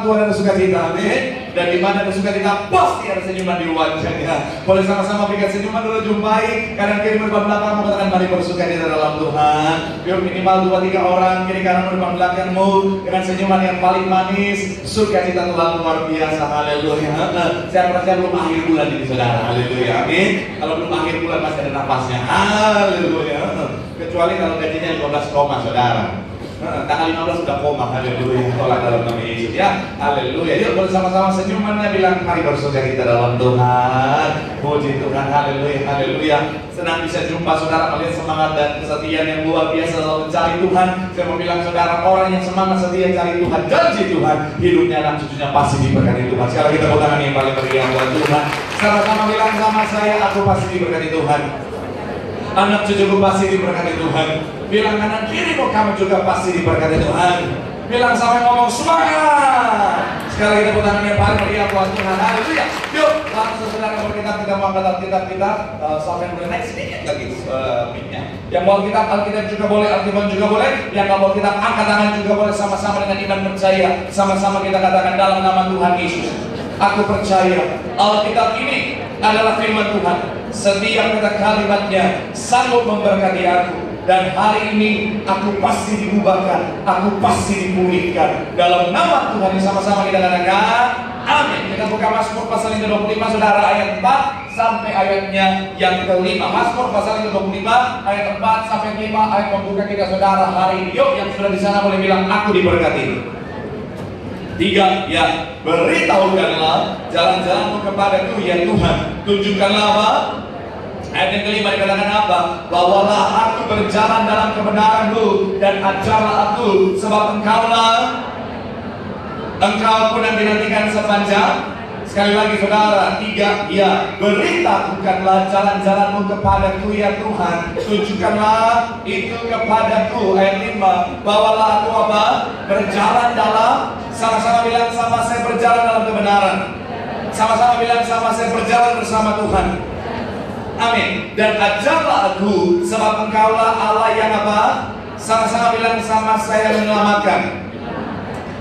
Tuhan ada sukacita, amin. Dan di mana ada sukacita pasti ada senyuman di wajahnya. Boleh sama-sama berikan senyuman dulu, jumpai kanan kiri depan belakangmu, katakan mari bersukacita dalam Tuhan. Yuk minimal 2-3 orang kiri kanan depan belakangmu dengan senyuman yang paling manis. Sukacita Tuhan luar biasa, haleluya. Saya percaya belum akhir bulan ini saudara, haleluya, amin. Kalau belum akhir bulan masih ada nafasnya, haleluya. Kecuali kalau gajinya 15 koma saudara. Tanggal 15 sudah koma, haleluya. Tolak dalam nama Yesus ya, haleluya. Yuk boleh sama-sama senyumannya bilang mari bersukacita dalam Tuhan. Puji Tuhan, haleluya, haleluya. Senang bisa jumpa saudara, melihat semangat dan kesetiaan yang luar biasa dalam mencari Tuhan. Saya mau bilang saudara, orang yang semangat setia cari Tuhan, janji Tuhan, hidupnya anak cucunya pasti diberkati Tuhan. Sekarang kita tepuk tangan yang paling meriah buat Tuhan. Sama-sama bilang sama saya, aku pasti diberkati Tuhan. Anak cucuku pasti diberkati Tuhan. Bilang kanan kiri kok kamu juga pasti diberkati Tuhan. Bilang sama yang ngomong semangat. Sekarang kita tepuk tangan yang paling meriah buat Tuhan. Haleluya. Yuk langsung saudara kita mau angkat Alkitab kita sampai boleh naik sedikit lagi mic-nya. Yang mau Alkitab juga boleh, Alkitab juga boleh. Yang nggak mau kita angkat tangan juga boleh, sama-sama dengan iman percaya. Sama-sama kita katakan dalam nama Tuhan Yesus. Aku percaya Alkitab ini adalah firman Tuhan. Setiap kata kalimatnya sanggup memberkati aku. Dan hari ini aku pasti diubahkan, aku pasti dipulihkan dalam nama Tuhan. Sama-sama kita katakan amin. Kita buka Mazmur pasal yang ke-25 saudara, ayat 4 sampai ayatnya yang ke-5. Mazmur pasal yang ke-25 ayat 4 sampai 5, ayat membuka kita saudara hari ini. Yuk yang sudah di sana boleh bilang aku diberkati. 3, ya, beritahukanlah jalan-jalanmu kepadaku ya Tuhan, tunjukkanlah apa? Ayat yang ke-5 dikatakan apa? Bawalah aku berjalan dalam kebenaran-Mu dan ajarlah aku, sebab Engkau pun nanti-nantikan sepanjang. Sekali lagi saudara, 3, ya, beritahukanlah jalan-jalanmu kepadaku ya Tuhan, tunjukkanlah itu kepadaku. Ayat 5, bawalah aku apa? Berjalan dalam, sama-sama bilang sama saya berjalan dalam kebenaran. Sama-sama bilang sama saya berjalan bersama Tuhan. Amin. Dan ajarlah aku, sebab Engkaulah Allah yang apa? Sama-sama bilang sama saya menyelamatkan.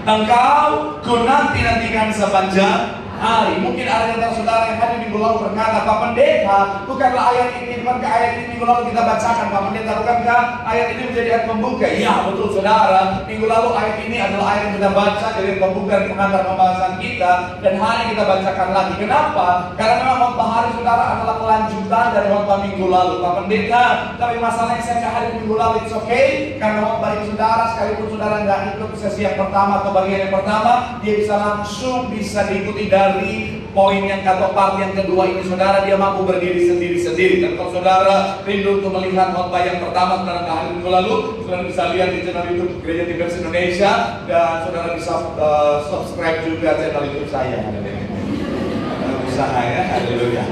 Engkau ku nanti-nantikan sepanjang hari. Mungkin ada yang saudara yang hadir minggu lalu berkata, Pak Pendeta, bukankah ayat ini, bukankah ayat ini minggu lalu kita bacakan, Pak Pendeta, bukankah ayat ini menjadi ayat pembuka? Ya betul saudara, minggu lalu ayat ini adalah ayat yang kita baca dari pembuka dan pengantar pembahasan kita, dan hari kita bacakan lagi. Kenapa? Karena memang khotbah hari saudara adalah kelanjutan dari khotbah minggu lalu, Pak Pendeta. Tapi masalahnya saya nggak hadir minggu lalu, it's okay, karena khotbah ini saudara, sekalipun saudara nggak ikut sesi yang pertama atau bagian yang pertama, dia bisa langsung bisa diikuti dari poin yang atau part yang kedua ini saudara, dia mampu berdiri sendiri-sendiri. Dan kalau saudara rindu untuk melihat khotbah yang pertama saudara hari minggu lalu, saudara bisa lihat di channel YouTube Gereja Timbers Indonesia, dan saudara bisa subscribe juga channel YouTube saya. Usaha ya, haleluya.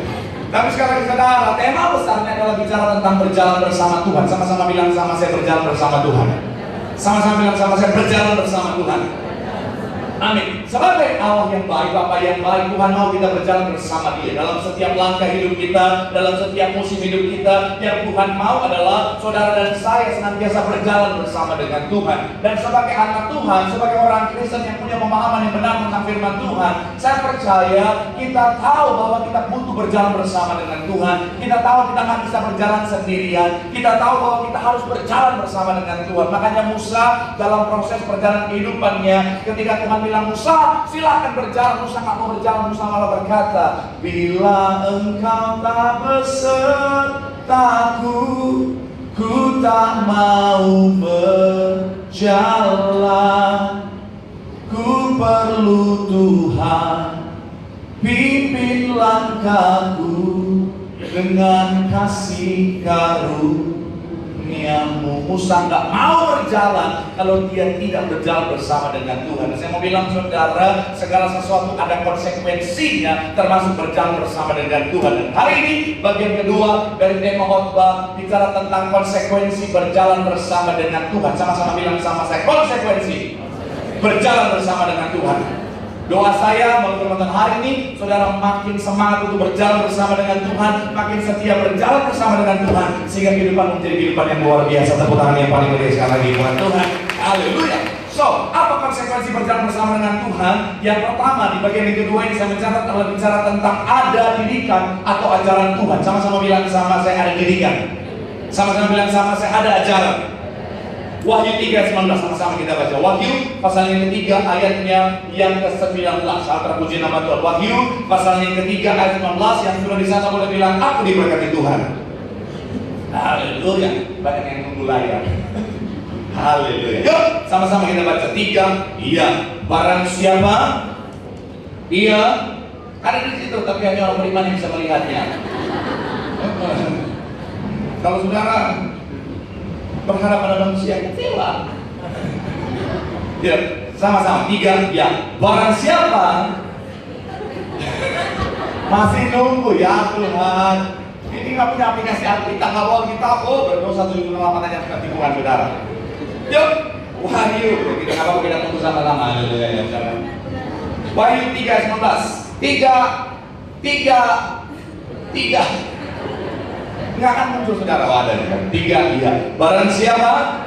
Tapi sekarang saudara, tema besarnya adalah bicara tentang berjalan bersama Tuhan. Sama-sama bilang sama saya berjalan bersama Tuhan. Sama-sama bilang sama saya berjalan bersama Tuhan. Amin. Sebagai Allah yang baik, Bapa yang baik, Tuhan mau kita berjalan bersama Dia dalam setiap langkah hidup kita, dalam setiap musim hidup kita. Yang Tuhan mau adalah saudara dan saya senantiasa berjalan bersama dengan Tuhan. Dan sebagai anak Tuhan, sebagai orang Kristen yang punya pemahaman yang benar tentang firman Tuhan, saya percaya kita tahu bahwa kita butuh berjalan bersama dengan Tuhan. Kita tahu kita nggak bisa berjalan sendirian. Kita tahu bahwa kita harus berjalan bersama dengan Tuhan. Makanya Musa dalam proses perjalanan kehidupannya, ketika Tuhan bilang, Musa silahkan berjalan, Musa nggak mau berjalan. Musa malah berkata, bila engkau tak besertaku, ku tak mau berjalan. Ku perlu Tuhan, pimpin langkahku dengan kasih karunia. Musa nggak mau berjalan kalau dia tidak berjalan bersama dengan Tuhan. Dan saya mau bilang saudara, segala sesuatu ada konsekuensinya, termasuk berjalan bersama dengan Tuhan. Dan hari ini bagian kedua dari tema khotbah bicara tentang konsekuensi berjalan bersama dengan Tuhan. Sama-sama bilang sama saya, konsekuensi berjalan bersama dengan Tuhan. Doa saya buat teman-teman hari ini, saudara makin semangat untuk berjalan bersama dengan Tuhan, makin setia berjalan bersama dengan Tuhan, sehingga kehidupan menjadi kehidupan yang luar biasa. Tepuk tangan yang paling meriah sekali lagi buat Tuhan. Haleluya. So, apa konsekuensi berjalan bersama dengan Tuhan? Yang pertama, di bagian yang kedua ini saya mencatat adalah bicara tentang ada didikan atau ajaran Tuhan. Sama-sama bilang sama saya ada didikan. Sama-sama bilang sama saya ada ajaran. Wahyu 3 ayat 19, sama-sama kita baca. Wahyu pasal yang ketiga ayatnya yang ke-19. Saat terpuji nama Tuhan. Wahyu pasal yang ketiga ayat 19, yang sudah di sana boleh bilang aku diberkati Tuhan. Haleluya. Banyak yang tunggu layar. Haleluya. Yuk, sama-sama kita baca. 3. Iya. Barang siapa? Iya. Ada di situ, tapi hanya orang beriman yang bisa melihatnya. Kalau saudara berharap pada manusia, kecewa. Ya, sama-sama. 3. Ya. Barang siapa? Masih nunggu ya Tuhan. Ini nggak punya aplikasi Alkitab, nggak bawa Alkitab. Oh, berdosa 7,8 aja sudah tipuan saudara. Yuk, Wahyu. Kita nggak apa-apa, kita tunggu sama-sama. Wahyu 3 ayat 19. 3. Nggak akan muncul saudara. Oh, ada kan? 3. Iya. Barang siapa?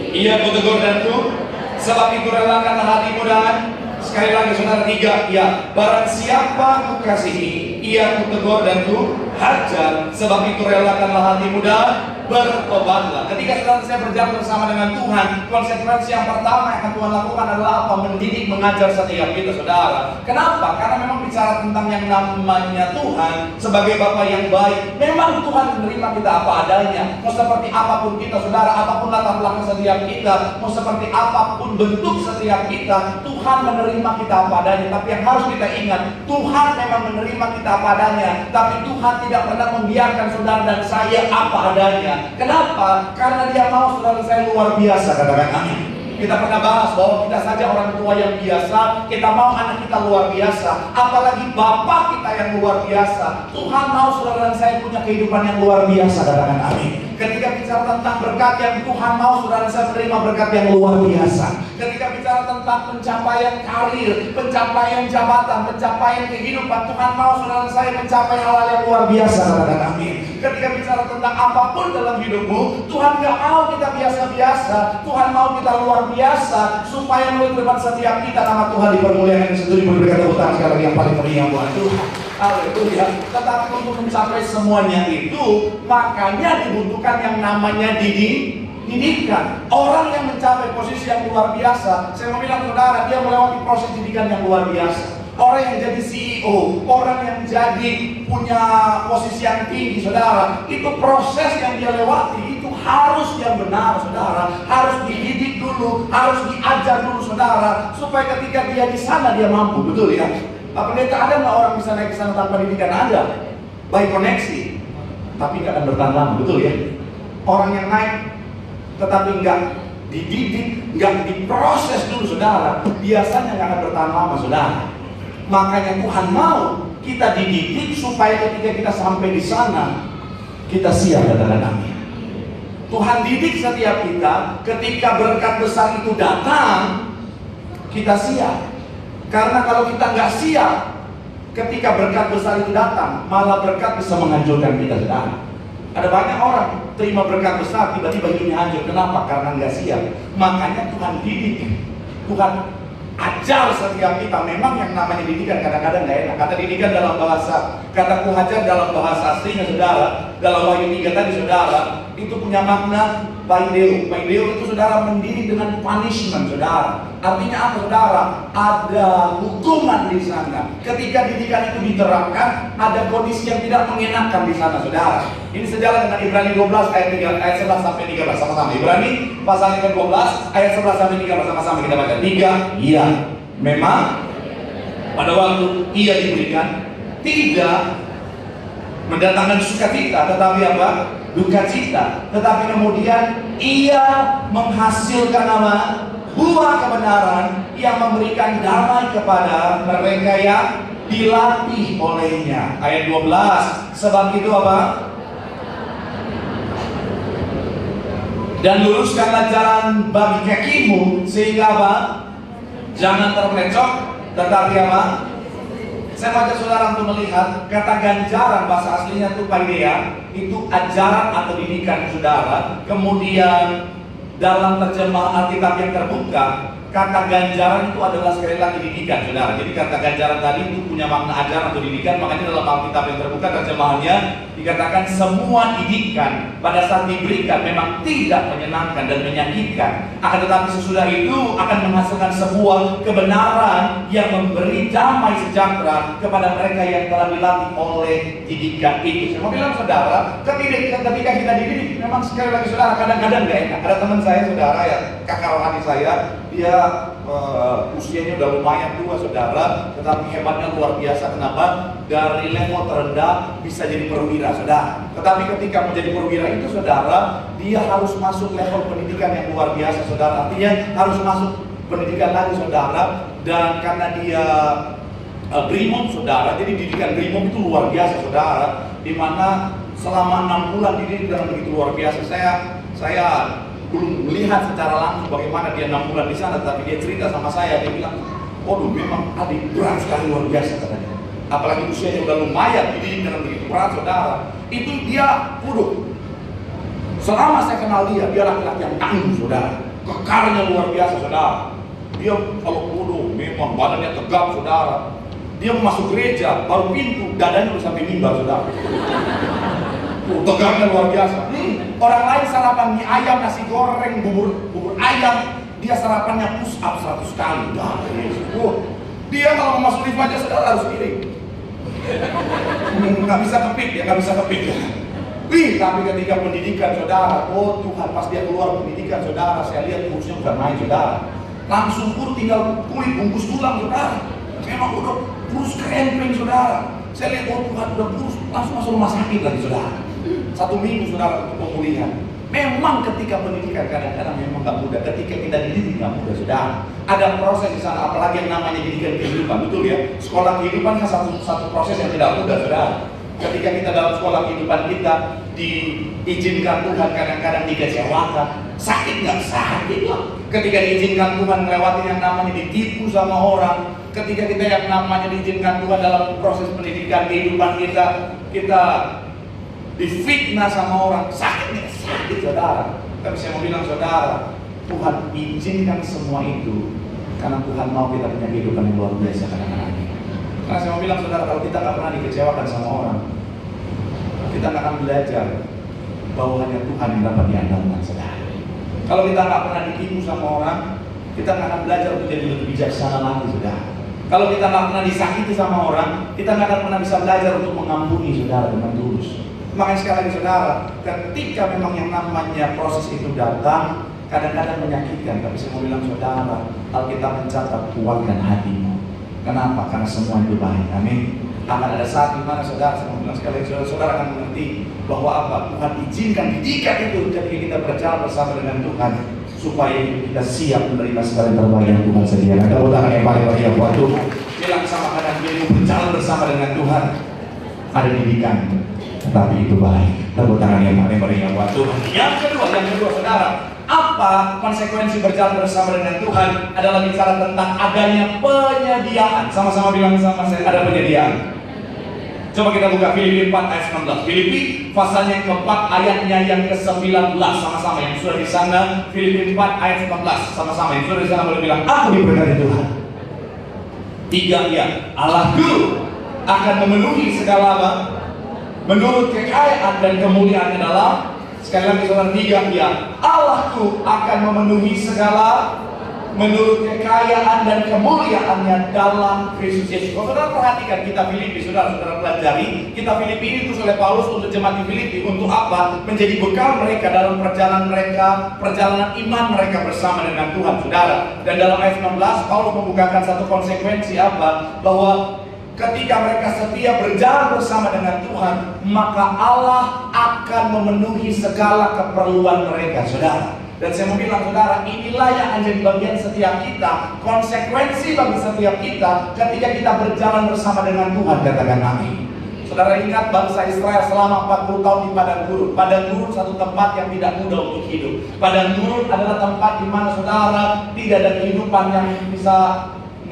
Ia kutegur dan ku, sebab itu relakanlah hatimu dan sekali lagi saudara. 3. Iya. Barang siapa ku kasihi, ia kutegur dan ku hajar, sebab itu relakanlah hatimu dan bertobatlah. Ketika saudara saya berjalan bersama dengan Tuhan, konsekuensi yang pertama yang akan Tuhan lakukan adalah apa? Mendidik, mengajar setiap kita saudara. Kenapa? Karena memang bicara tentang yang namanya Tuhan sebagai Bapa yang baik. Memang Tuhan menerima kita apa adanya. Mau seperti apapun kita saudara, apapun latar belakang setiap kita, mau seperti apapun bentuk setiap kita, Tuhan menerima kita apa adanya. Tapi yang harus kita ingat, Tuhan memang menerima kita apa adanya, tapi Tuhan tidak pernah membiarkan saudara dan saya apa adanya. Kenapa? Karena Dia mau saudara saya luar biasa. Katakan amin. Kita pernah bahas bahwa kita saja orang tua yang biasa, kita mau anak kita luar biasa, apalagi Bapak kita yang luar biasa. Tuhan mau saudara dan saya punya kehidupan yang luar biasa. Katakan amin. Ketika bicara tentang berkat yang Tuhan mau saudara dan saya menerima berkat yang luar biasa. Ketika bicara tentang pencapaian karir, pencapaian jabatan, pencapaian kehidupan, Tuhan mau saudara dan saya mencapai hal-hal yang luar biasa. Katakan amin. Ketika bicara tentang apapun dalam hidupmu, Tuhan gak mau kita biasa-biasa. Tuhan mau kita luar biasa, supaya melalui depan setiap kita nama Tuhan dipermuliakan. Sendiri berkata utang sekali lagi yang paling meriah buat Tuhan. Haleluya. Tetapi untuk mencapai semuanya itu, makanya dibutuhkan yang namanya didikan. Orang yang mencapai posisi yang luar biasa, saya mau bilang saudara, dia melewati proses didikan yang luar biasa. Orang yang jadi CEO, orang yang jadi punya posisi yang tinggi saudara, itu proses yang dia lewati, itu harus yang benar saudara, harus dididik dulu, harus diajar dulu saudara, supaya ketika dia di sana dia mampu. Betul ya? Pendeta, ada nggak orang bisa naik ke sana tanpa didikan? Ada, by koneksi, tapi nggak akan bertahan lama. Betul ya? Orang yang naik tetapi nggak dididik, nggak diproses dulu saudara, biasanya nggak akan bertahan lama saudara. Makanya Tuhan mau kita dididik supaya ketika kita sampai di sana kita siap. Katakan amin. Tuhan didik setiap kita, ketika berkat besar itu datang kita siap. Karena kalau kita nggak siap ketika berkat besar itu datang, malah berkat bisa menghancurkan kita saudara. Ada banyak orang terima berkat besar tiba-tiba hidupnya hancur. Kenapa? Karena nggak siap. Makanya Tuhan didik, Tuhan ajar setiap kita. Memang yang namanya didikan kadang-kadang gak enak. Kata didikan dalam bahasa, kata kuhajar dalam bahasa aslinya saudara, dalam Wahyu 3 tadi saudara, itu punya makna paideo. Paideo itu saudara mendidik dengan punishment saudara. Artinya apa saudara? Ada hukuman di sana. Ketika didikan itu diterapkan, ada kondisi yang tidak mengenakan di sana saudara. Ini sejalan dengan Ibrani 12 ayat 11 sampai 13 sama-sama. Ibrani pasal yang ke-12 ayat 11 sampai 13 sama-sama kita baca. 3. Iya, memang pada waktu ia diberikan tidak mendatangkan sukacita, tetapi apa? Duka cita. Tetapi kemudian ia menghasilkan apa? Buah kebenaran yang memberikan damai kepada mereka yang dilatih olehnya. Ayat 12. Sebab itu apa? Dan luruskanlah jalan bagi kakimu, sehingga apa? Jangan terplecok, tetapi apa? Saya mau ajak saudara untuk melihat kata ganjaran, bahasa aslinya itu paideia, itu ajaran atau didikan saudara. Kemudian dalam terjemahan Alkitab yang terbuka kata ganjaran itu adalah sekali lagi didikan, saudara. Jadi kata ganjaran tadi itu punya makna ajaran atau didikan. Makanya dalam Alkitab yang terbuka terjemahannya dikatakan semua didikan pada saat diberikan memang tidak menyenangkan dan menyakitkan. Akan tetapi sesudah itu akan menghasilkan sebuah kebenaran yang memberi damai sejahtera kepada mereka yang telah dilatih oleh didikan itu. Saya mau bilang saudara, ketika kita dididik, memang sekali lagi saudara kadang-kadang gak enak. Ada teman saya saudara ya, kakak rohani saya, dia usianya udah lumayan tua saudara, tetapi hebatnya luar biasa. Kenapa? Dari level terendah bisa jadi perwira saudara. Tetapi ketika menjadi perwira itu saudara, dia harus masuk level pendidikan yang luar biasa saudara. Artinya harus masuk pendidikan lagi saudara. Dan karena dia Brimob saudara, jadi didikan Brimob itu luar biasa saudara, dimana selama 6 bulan dididik dengan begitu luar biasa. Saya belum melihat secara langsung bagaimana dia 6 bulan di sana, tapi dia cerita sama saya, dia bilang, waduh memang adik berat sekali, luar biasa katanya. Apalagi usianya udah lumayan, dididik dengan begitu berat saudara. Itu dia, waduh, selama saya kenal dia laki-laki yang tangguh saudara, kekarnya luar biasa saudara. Dia kalau waduh memang badannya tegap saudara. Dia masuk gereja, baru pintu, dadanya udah sampai mimbar saudara. Tegaknya luar biasa. Orang lain sarapan mie ayam, nasi goreng, bubur ayam, dia sarapannya push up 100 kali. Dia kalau mau masuk lift aja saudara harus miring. Nggak bisa kepit ya, nggak bisa kepit ya. Tapi ketika pendidikan saudara, oh Tuhan, pas dia keluar pendidikan saudara, saya lihat kurusnya bukan main saudara. Langsung tinggal kulit bungkus tulang saudara. Memang udah kurus krempeng saudara. Saya lihat oh Tuhan udah kurus, langsung masuk rumah sakit lagi saudara. 1 minggu saudara untuk pemulihan. Memang ketika pendidikan kadang-kadang memang gak mudah. Ketika kita dididik gak mudah saudara. Ada proses di sana, apalagi yang namanya didikan kehidupan, betul ya. Sekolah kehidupan kan satu proses yang tidak mudah saudara. Ketika kita dalam sekolah kehidupan kita diizinkan Tuhan kadang-kadang dikecewakan. Sakit nggak? Sakit lah. Ketika diizinkan Tuhan melewati yang namanya ditipu sama orang. Ketika kita yang namanya diizinkan Tuhan dalam proses pendidikan kehidupan kita difitnah sama orang, sakit saudara. Tapi saya mau bilang saudara, Tuhan izinkan semua itu karena Tuhan mau kita punya kehidupan yang luar biasa kadang-kadang. Karena saya mau bilang saudara, kalau kita nggak pernah dikecewakan sama orang, kita nggak akan belajar bahwa hanya Tuhan yang dapat diandalkan saudara. Kalau kita nggak pernah ditipu sama orang, kita nggak akan belajar untuk jadi lebih bijaksana lagi saudara. Kalau kita nggak pernah disakiti sama orang, kita nggak akan pernah bisa belajar untuk mengampuni saudara dengan tulus. Makanya sekali lagi saudara, ketika memang yang namanya proses itu datang, kadang-kadang menyakitkan. Tapi saya mau bilang saudara, Alkitab mencatat kuatkan hatimu. Kenapa? Karena semua itu baik. Amin. Akan ada saat di mana saudara, saya mau bilang sekali lagi, saudara akan mengerti bahwa apa? Tuhan izinkan didikan itu ketika kita berjalan bersama dengan Tuhan, supaya kita siap menerima segala yang terbaik yang Tuhan sediakan. Tepuk tangan yang paling meriah buat Tuhan. Bilang sama kanan kiri, berjalan bersama dengan Tuhan. Ada didikan, tetapi itu baik. Tepuk tangan yang paling meriah buat Tuhan. Yang kedua saudara, apa konsekuensi berjalan bersama dengan Tuhan? Adalah bicara tentang adanya penyediaan. Sama-sama bilang sama saya, ada penyediaan. Coba kita buka Filipi 4 ayat 19. Filipi pasalnya yang keempat, ayatnya yang ke-19. Sama-sama yang sudah di sana. Filipi 4 ayat 19. Sama-sama yang sudah di sana boleh bilang, aku diberkati Tuhan. 3 ya, Allahku akan memenuhi segala apa? Menurut kekayaan dan kemuliaannya dalam, sekali lagi saudara, 3 ya, Allahku akan memenuhi segala menurut kekayaan dan kemuliaannya dalam Kristus Yesus. Kalau saudara perhatikan kita Filipi, saudara pelajari, kita Filipi ini ditulis oleh Paulus untuk jemaat di Filipi. Untuk apa? Menjadi bekal mereka dalam perjalanan iman mereka bersama dengan Tuhan, saudara. Dan dalam ayat 19, Paulus membukakan satu konsekuensi apa? Bahwa ketika mereka setia berjalan bersama dengan Tuhan, maka Allah akan memenuhi segala keperluan mereka, saudara. Dan saya mau bilang saudara, inilah yang menjadi bagian setiap kita, konsekuensi bagi setiap kita ketika kita berjalan bersama dengan Tuhan. Katakan amin. Saudara ingat bangsa Israel selama 40 tahun di Padang Gurun. Padang Gurun satu tempat yang tidak mudah untuk hidup. Padang Gurun adalah tempat di mana saudara tidak ada kehidupan yang bisa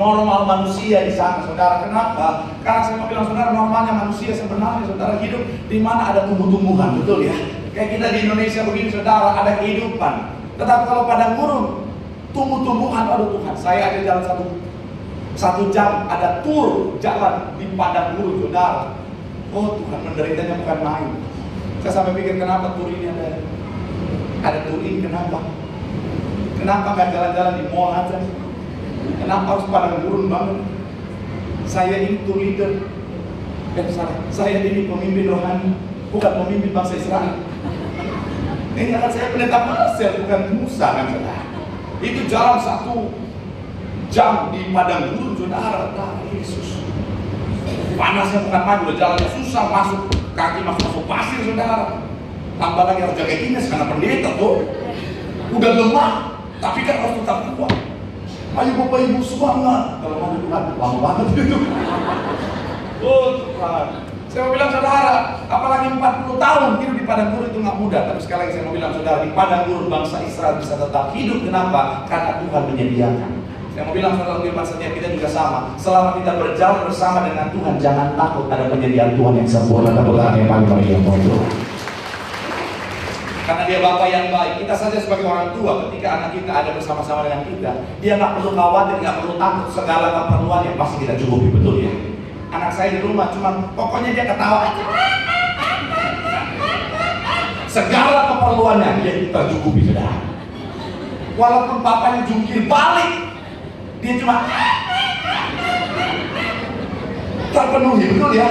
normal manusia di sana, saudara. Kenapa? Karena saya mau bilang saudara, normalnya manusia sebenarnya saudara hidup di mana ada tumbuh-tumbuhan, betul ya? Kayak kita di Indonesia begini saudara, ada kehidupan. Tetapi kalau padang gurun, tumbuh-tumbuhan. Aduh Tuhan, saya ada jalan satu jam, ada tur jalan di padang gurun, saudara. Oh Tuhan, menderitanya bukan main. Saya sampai pikir, kenapa tur ini ada tur ini, kenapa? Kenapa nggak jalan-jalan di mall aja? Kenapa harus padang gurun banget? Saya ini tur leader. Saya ini pemimpin rohani, bukan pemimpin bangsa Israel. Ini akan saya pendeta Marcel, bukan Musa kan saudara. Itu jalan 1 jam di padang gurun, saudara. Yesus, panasnya bukan main, udah jalannya susah, kaki masuk pasir, saudara. Tambah lagi harus jaga gini karena pendeta tuh udah lemah, tapi kan harus tetap kuat. Ayo Bapak Ibu semangat. Kalau mau Tuhan, lama banget itu. Oh Tuhan, saya mau bilang saudara, apalagi 40 tahun hidup di padang gurun itu nggak mudah. Tapi sekali lagi saya mau bilang saudara, di padang gurun bangsa Israel bisa tetap hidup. Kenapa? Karena Tuhan menyediakan. Saya mau bilang saudara, firman setiap kita juga sama. Selama kita berjalan bersama dengan Tuhan, jangan takut, ada penyediaan Tuhan yang sempurna. Tepuk tangan yang paling meriah buat Tuhan. Karena dia Bapa yang baik. Kita saja sebagai orang tua, ketika anak kita ada bersama-sama dengan kita, dia nggak perlu khawatir, nggak perlu takut, segala keperluan yang pasti kita cukupi, betul ya. Anak saya di rumah cuma pokoknya dia ketawa aja. Segala keperluannya dia tercukupi, saudara. Walaupun papanya jungkir balik, dia cuma terpenuhi, betul ya.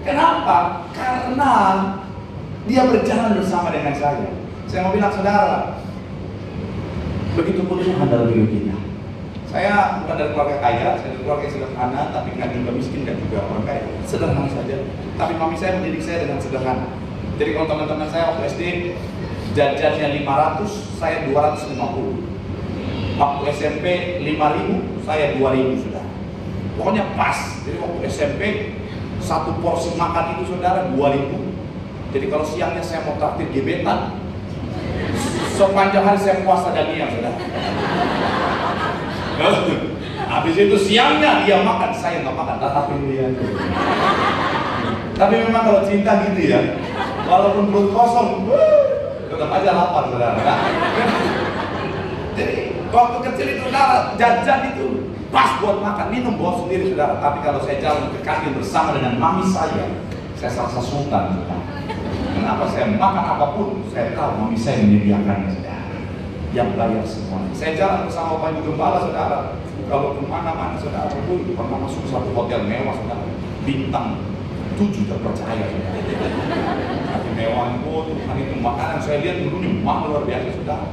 Kenapa? Karena dia berjalan bersama dengan saya. Saya mau bilang saudara, begitupun Tuhan dalam hidup kita. Saya bukan dari keluarga kaya, saya dari keluarga sederhana, tapi nggak juga miskin dan juga orang kaya. Sederhana saja. Tapi mami saya mendidik saya dengan sederhana. Jadi kalau teman-teman saya waktu SD jajannya 500, saya 250. Waktu SMP 5.000, saya 2.000 sudah. Pokoknya pas. Jadi waktu SMP satu porsi makan itu saudara 2.000. Jadi kalau siangnya saya mau traktir gebetan, sepanjang hari saya puasa dagingnya saudara. Habis itu siangnya dia makan, saya nggak makan, tatapin dia. Tapi memang kalau cinta gitu ya, walaupun perut kosong, tetap aja lapar saudara. Jadi waktu kecil itu saudara, jajan itu pas buat makan, minum bawa sendiri saudara. Tapi kalau saya jalan ke kantin bersama dengan mami saya serasa sultan saudara. Kenapa saya makan apapun, saya tahu mami saya menyediakannya saudara, yang bayar semuanya. Saya jalan bersama Pak Ibu Gembala saudara, kalau kemana-mana saudara, itu pernah masuk ke satu hotel mewah saudara, bintang 7 terpercaya saudara. Tapi mewah itu makanan saya lihat dulunya mahal luar biasa saudara.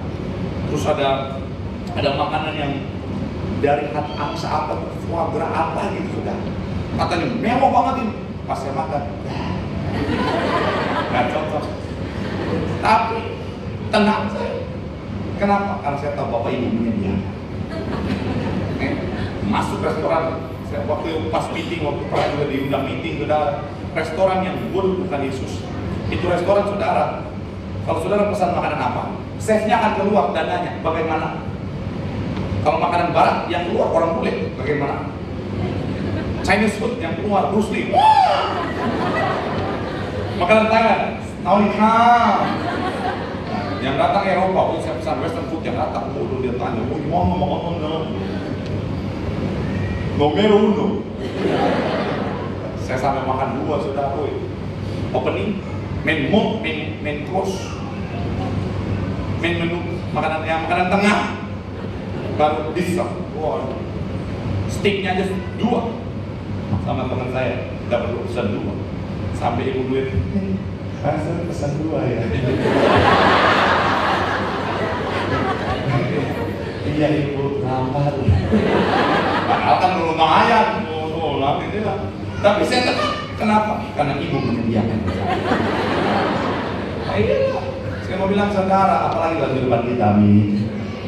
Terus ada makanan yang dari hati angsa apa, foie gras apa gitu saudara. Katanya mewah banget ini. Pas saya makan, nggak cocok. Tapi tenang saya. Kenapa? Karena saya tahu Bapak Ibu menyediakan. Masuk restoran, saya waktu pas meeting, waktu pernah juga diundang meeting saudara, restoran yang bukan Yesus. Itu restoran saudara. Kalau saudara pesan makanan apa, chefnya akan keluar dananya. Bagaimana? Kalau makanan barat yang keluar orang bule, bagaimana? Chinese food yang keluar Bruce Lee. Makanan Thailand, yang datang Eropa, saya pesan Western food yang datang, dia tanya, nomor 1. Saya sampai makan 2 saudara. Opening, main course, main menu, makanan tengah, baru dessert. Wow. Steaknya aja 2. Sama teman saya, kita perlu pesan 2. Sampai ibu duit, saya pesan 2 ya. Iya ibu, lapar. Padahal kan lumayan, nanti dia. Tapi saya tetap, kenapa? Karena ibu menyediakan. Iya, saya mau bilang saudara, apalagi dalam kehidupan kita,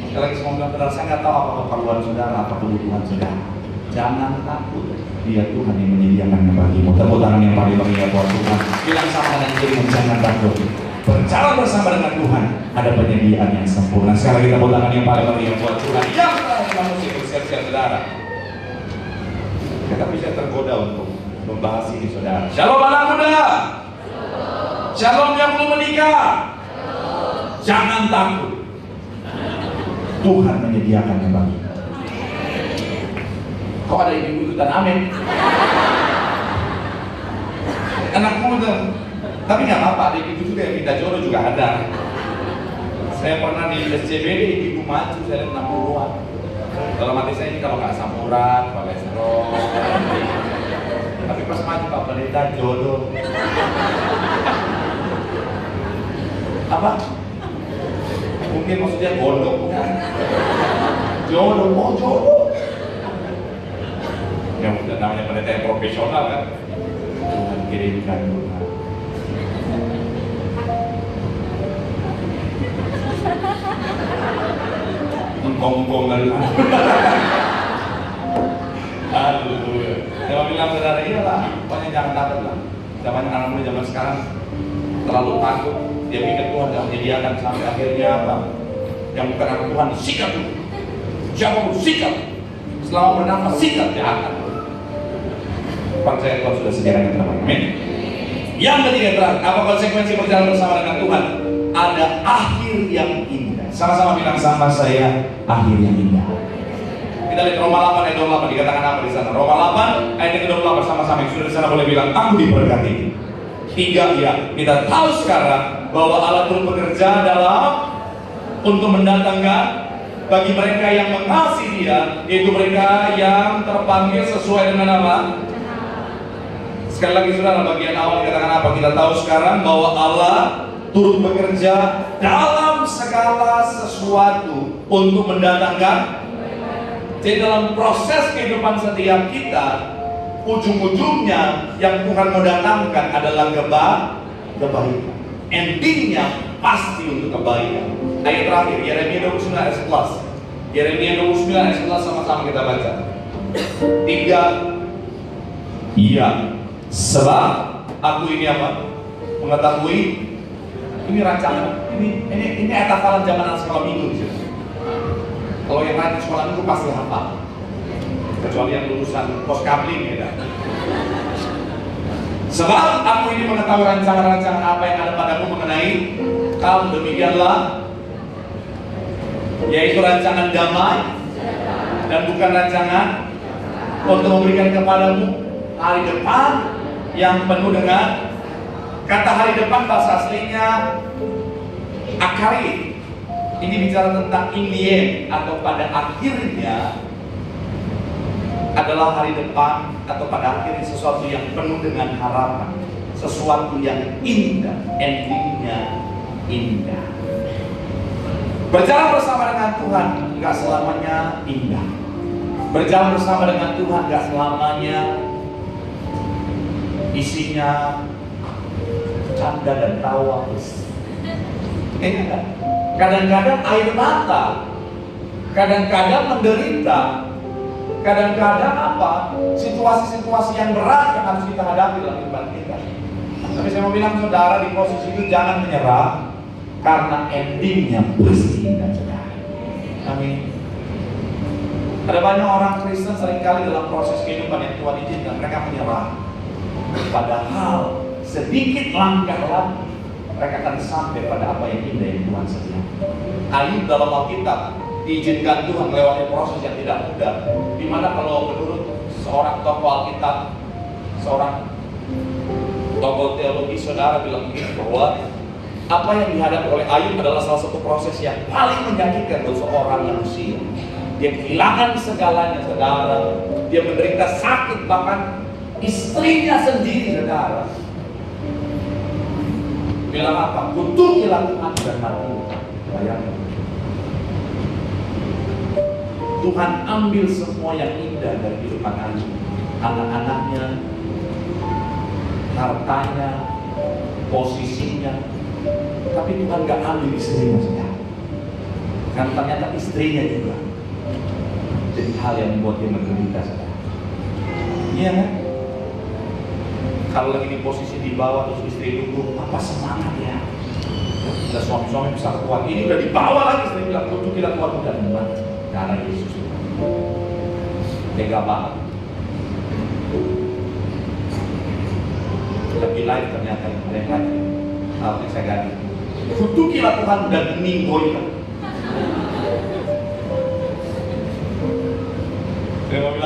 sekali lagi saya mau bilang saudara, saya nggak tahu apa keperluan saudara, apa kebutuhan saudara. Jangan takut, dia Tuhan yang menyediakannya bagimu. Tepuk tangan yang paling meriah buat Tuhan. Bilang sama dengan dirimu, jangan takut. Berjalan bersama dengan Tuhan, ada penyediaan yang sempurna. Sekali lagi tepuk tangan yang paling meriah buat Tuhan. Yang terakhir manusia bersiap-siap saudara. Kita bisa tergoda untuk membahas ini saudara. Shalom anak muda. Shalom yang belum menikah. Jangan takut. Tuhan menyediakannya bagi. Kok ada ibu ikutan amin? Anak muda. Tapi nggak apa-apa, ada ibu juga yang minta jodoh juga ada. Saya pernah di SCBD, ibu maju, saya lihat 60-an. Dalam hati saya ini kalau nggak asam urat, kolesterol. Tapi pas maju Pak Pendeta jodoh. Apa? Mungkin maksudnya gondok bukan? Jodoh, oh jodoh. Ya udah namanya pendeta yang profesional kan. Tuhan kirimkan Tuhan. Menggonggong dari mana? Haleluya. Saya bilang saudara, iyalah, pokoknya jangan takut lah. Zaman anak muda zaman sekarang terlalu takut. Dia pikir Tuhan tidak menyediakan sampai akhirnya apa? Yang bukan anak Tuhan sikat dulu. Siapa pun sikat. Selama bernafas sikat dia akan. Percaya Tuhan sudah sediakan yang terbaik. Amin. Yang ketiga terakhir, apa konsekuensi berjalan bersama dengan Tuhan? Ada akhir yang indah. Sama-sama bilang sama saya, akhir yang indah. Kita lihat Roma 8 ayat 28 dikatakan apa di sana? Roma 8 ayat 28 sama-sama yang sudah di sana boleh bilang, aku diberkati. 3 ya, kita tahu sekarang bahwa Allah turut bekerja dalam untuk mendatangkan bagi mereka yang mengasihi Dia, yaitu mereka yang terpanggil sesuai dengan apa? Sekali lagi saudara, bagian awal dikatakan apa? Kita tahu sekarang bahwa Allah turut bekerja dalam segala sesuatu untuk mendatangkan. Jadi dalam proses kehidupan setiap kita, ujung-ujungnya yang Tuhan mau datangkan adalah kebaikan. Endingnya pasti untuk kebaikan. Ayat terakhir, Yeremia 29 ayat 11. Yeremia 29 ayat 11 sama-sama kita baca. 3. Iya, sebab aku ini apa? Mengetahui ini rancangan, ini hafalan zaman anak sekolah minggu di sini. Kalau yang rajin sekolah minggu pasti hafal. Kecuali yang lulusan poskabling ya. Sebab aku ini mengetahui rancangan-rancangan apa yang ada padamu mengenai kamu, demikianlah, yaitu rancangan damai dan bukan rancangan untuk memberikan kepadamu hari depan yang penuh dengan, kata hari depan bahasa aslinya akari. Ini bicara tentang in the end, atau pada akhirnya adalah hari depan, atau pada akhirnya sesuatu yang penuh dengan harapan, sesuatu yang indah, endingnya indah. Berjalan bersama dengan Tuhan nggak selamanya indah. Berjalan bersama dengan Tuhan nggak selamanya isinya canda dan tawa. Kadang-kadang air mata, kadang-kadang menderita, kadang-kadang apa? Situasi-situasi yang berat yang harus kita hadapi dalam kehidupan kita. Tapi saya mau bilang saudara, di posisi itu jangan menyerah, karena endingnya pasti indah saudara. Amin. Ada banyak orang Kristen seringkali dalam proses kehidupan yang Tuhan izinkan mereka menyerah. Padahal sedikit langkah lagi mereka akan sampai pada apa yang indah yang Tuhan sediakan. Ayub dalam Alkitab diizinkan Tuhan melewati proses yang tidak mudah. Dimana kalau menurut seorang tokoh Alkitab, seorang tokoh teologi saudara bilang begini, bahwa apa yang dihadapi oleh Ayub adalah salah satu proses yang paling menyakitkan untuk seorang manusia. Dia kehilangan segalanya saudara. Dia menderita sakit, bahkan istrinya sendiri saudara. Bilang apa? Kutukilah Tuhan dan mati. Bayangkan. Tuhan ambil semua yang indah dari kehidupan Ayub, anak-anaknya, hartanya, posisinya, tapi Tuhan gak ambil istrinya saja. Kan ternyata istrinya juga jadi hal yang membuat dia menderita saja. Iya kan? Kalau lagi di posisi di bawah terus istri duduk, apa semangat ya? Ada suami-suami bisa kuat. Ini udah di bawah lagi, istri bilang kutuk kita kuat udah teman. Karena Yesus tega banget. Lebih lain ternyata yang mereka harusnya saya ganti. Kutukilah Tuhan dan minggoilah.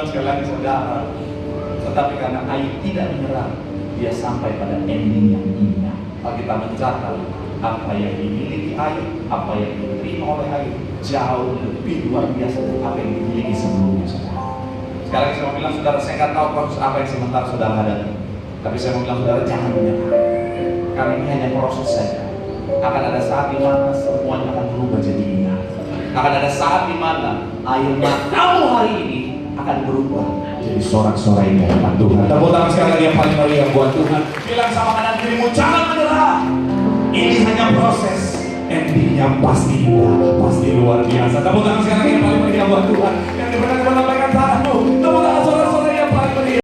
bilang sekali lagi saudara, tetapi karena Ayub tidak menyerah, dia sampai pada ending yang indah. Kita mencatat apa yang dimiliki Ayub, apa yang diterima oleh Ayub jauh lebih luar biasa dari apa yang dimiliki sebelumnya, saudara. Sekarang saya mau bilang, saudara, saya nggak tahu proses apa yang sementara saudara hadapi, tapi saya mau bilang, saudara, jangan menyerah, karena ini hanya proses saja. Akan ada saat di mana semuanya akan berubah jadi indah. Akan ada saat di mana air matamu hari ini akan berubah jadi sorak-sorai di hadapan Tuhan. Tepuk tangan sekali lagi yang paling meriah buat Tuhan. Bilang sama kanan kirimu, jangan menyerah. Ini hanya proses, endingnya pasti indah, pasti luar biasa. Tepuk tangan sekali lagi yang paling meriah buat Tuhan. Yang diberikan dalam tanganmu, tepuk tangan